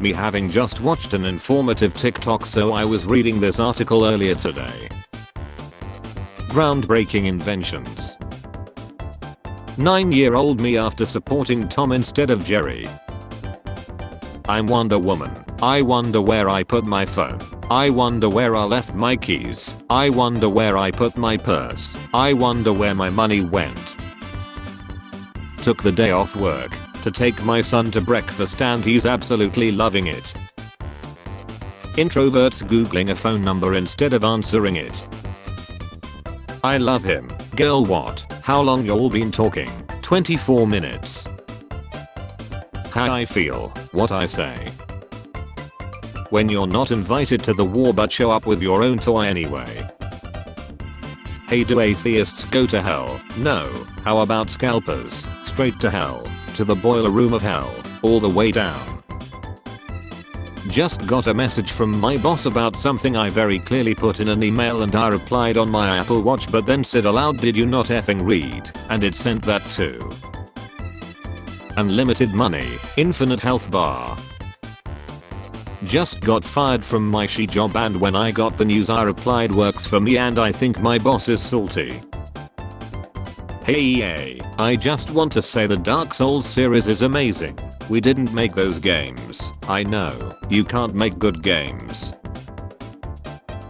Me having just watched an informative TikTok, so I was reading this article earlier today. Groundbreaking inventions. 9-year-old me after supporting Tom instead of Jerry. I'm Wonder Woman. I wonder where I put my phone. I wonder where I left my keys. I wonder where I put my purse. I wonder where my money went. Took the day off work to take my son to breakfast and he's absolutely loving it. Introverts googling a phone number instead of answering it. I love him. Girl, what? How long y'all been talking? 24 minutes. How I feel, what I say. When you're not invited to the war but show up with your own toy anyway. Hey, do atheists go to hell? No. How about scalpers? Straight to hell. To the boiler room of hell. All the way down. Just got a message from my boss about something I very clearly put in an email and I replied on my Apple Watch but then said aloud, did you not effing read? And it sent that too. Unlimited money, infinite health bar. Just got fired from my job and when I got the news I replied, works for me and I think my boss is salty. Hey, I just want to say the Dark Souls series is amazing. We didn't make those games. I know, you can't make good games.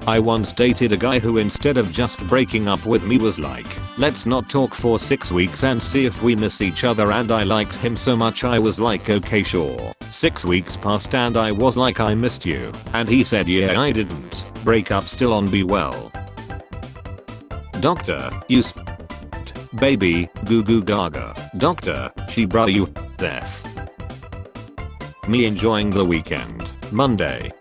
I once dated a guy who instead of just breaking up with me was like, let's not talk for 6 weeks and see if we miss each other, and I liked him so much I was like, okay sure. 6 weeks passed and I was like, I missed you. And he said, yeah I didn't. Break up still on, be well. Doctor, you baby, goo goo gaga. Doctor, she bra you deaf. Me enjoying the weekend. Monday.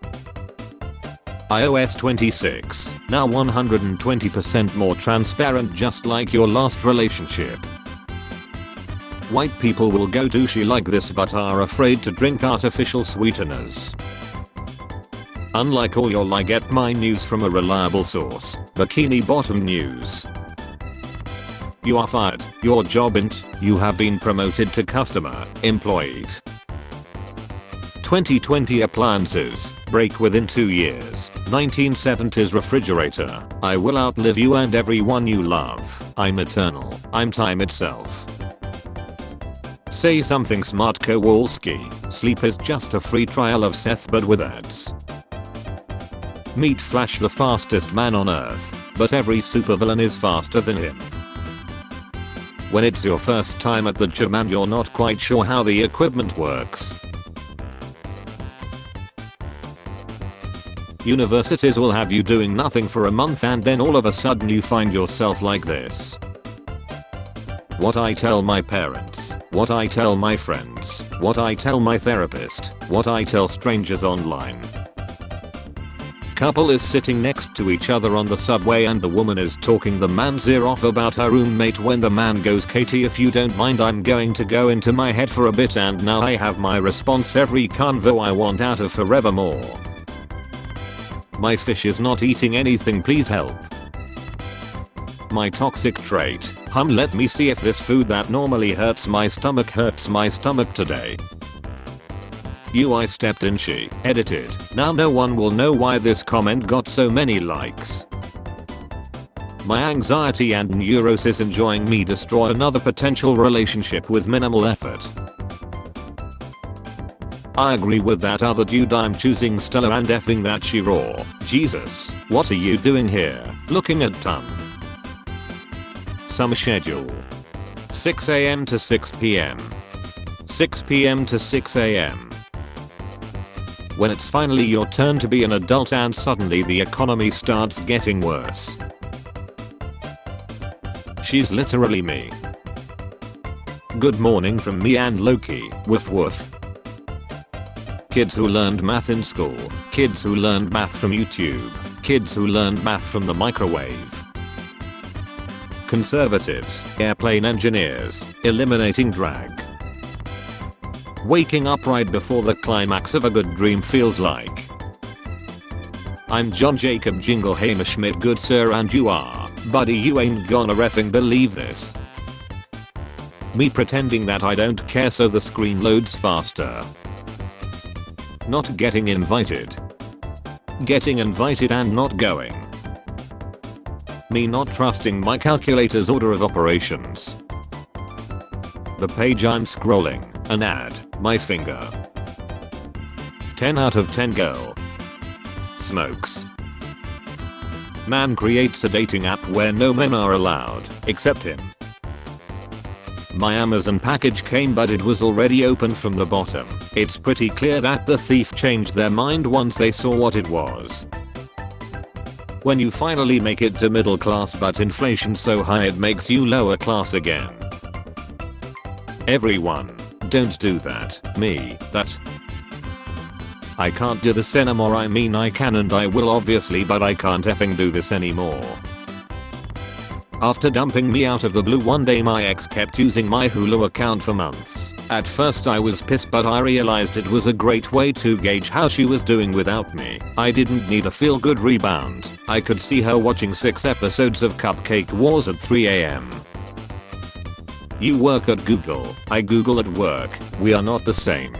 iOS 26, now 120% more transparent, just like your last relationship. White people will go douchey like this but are afraid to drink artificial sweeteners. Unlike all y'all, I get my news from a reliable source, Bikini Bottom News. You are fired, your job int, you have been promoted to customer, employed. 2020 appliances, break within 2 years. 1970s refrigerator, I will outlive you and everyone you love. I'm eternal, I'm time itself. Say something smart, Kowalski. Sleep is just a free trial of Seth but with ads. Meet Flash, the fastest man on earth, but every supervillain is faster than him. When it's your first time at the gym and you're not quite sure how the equipment works. Universities will have you doing nothing for a month and then all of a sudden you find yourself like this. What I tell my parents, what I tell my friends, what I tell my therapist, what I tell strangers online. Couple is sitting next to each other on the subway and the woman is talking the man's ear off about her roommate when the man goes, Katie, if you don't mind I'm going to go into my head for a bit, and now I have my response every convo I want out of forevermore. My fish is not eating anything, please help. My toxic trait, let me see if this food that normally hurts my stomach today. I stepped in, she edited. Now no one will know why this comment got so many likes. My anxiety and neurosis enjoying me destroy another potential relationship with minimal effort. I agree with that other dude, I'm choosing Stella and effing that she raw. Jesus, what are you doing here? Looking at ton. Summer schedule. 6 AM to 6 PM. 6 PM to 6 AM. When it's finally your turn to be an adult and suddenly the economy starts getting worse. She's literally me. Good morning from me and Loki, woof woof. Kids who learned math in school, kids who learned math from YouTube, kids who learned math from the microwave. Conservatives, airplane engineers, eliminating drag. Waking up right before the climax of a good dream feels like. I'm John Jacob Jingleheimer Schmidt, good sir, and you are, buddy, you ain't gonna reffing believe this. Me pretending that I don't care so the screen loads faster. Not getting invited. Getting invited and not going. Me not trusting my calculator's order of operations. The page I'm scrolling, an ad, my finger. 10 out of 10 girl. Smokes. Man creates a dating app where no men are allowed, except him. My Amazon package came but it was already open from the bottom. It's pretty clear that the thief changed their mind once they saw what it was. When you finally make it to middle class but inflation's so high it makes you lower class again. Everyone, don't do that. Me, that. I can't do this anymore. I mean I can and I will obviously, but I can't effing do this anymore. After dumping me out of the blue one day, my ex kept using my Hulu account for months. At first I was pissed, but I realized it was a great way to gauge how she was doing without me. I didn't need a feel-good rebound. I could see her watching 6 episodes of Cupcake Wars at 3 AM. You work at Google, I Google at work, we are not the same.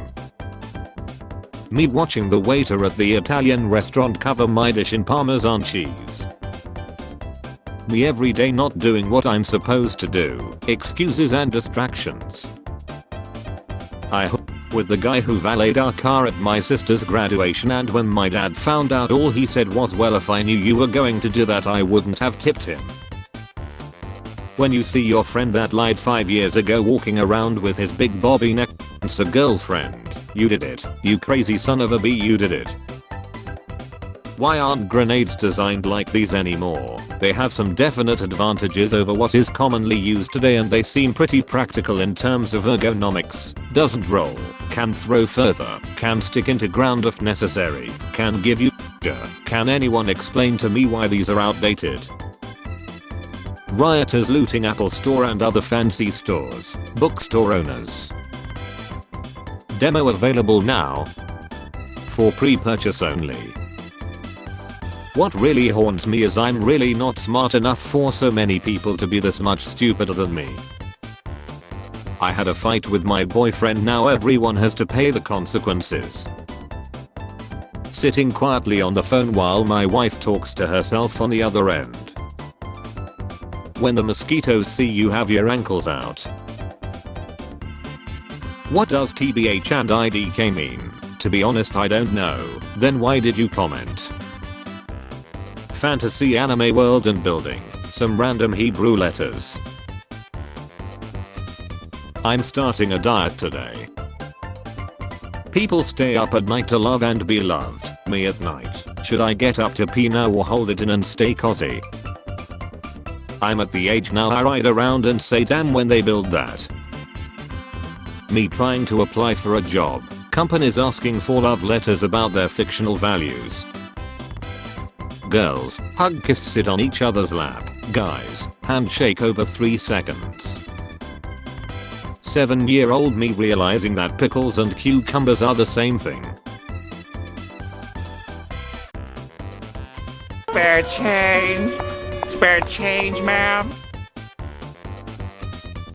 Me watching the waiter at the Italian restaurant cover my dish in Parmesan cheese. Me every day not doing what I'm supposed to do, excuses and distractions. I with the guy who valeted our car at my sister's graduation, and when my dad found out all he said was, well, if I knew you were going to do that I wouldn't have tipped him. When you see your friend that lied 5 years ago walking around with his big bobby neck and a girlfriend, you did it, you crazy son of a bee, you did it. Why aren't grenades designed like these anymore? They have some definite advantages over what is commonly used today, and they seem pretty practical in terms of ergonomics. Doesn't roll, can throw further, can stick into ground if necessary, can give you Can anyone explain to me why these are outdated? Rioters looting Apple Store and other fancy stores. Bookstore owners. Demo available now. For pre-purchase only. What really haunts me is I'm really not smart enough for so many people to be this much stupider than me. I had a fight with my boyfriend, now everyone has to pay the consequences. Sitting quietly on the phone while my wife talks to herself on the other end. When the mosquitoes see you have your ankles out. What does TBH and IDK mean? To be honest, I don't know. Then why did you comment? Fantasy anime world and building. Some random Hebrew letters. I'm starting a diet today. People stay up at night to love and be loved. Me at night. Should I get up to pee now or hold it in and stay cozy? I'm at the age now I ride around and say damn when they build that. Me trying to apply for a job. Companies asking for love letters about their fictional values. Girls, hug, kiss, sit on each other's lap. Guys, handshake over 3 seconds. 7-year-old me realizing that pickles and cucumbers are the same thing. Spare change. Spare change, ma'am.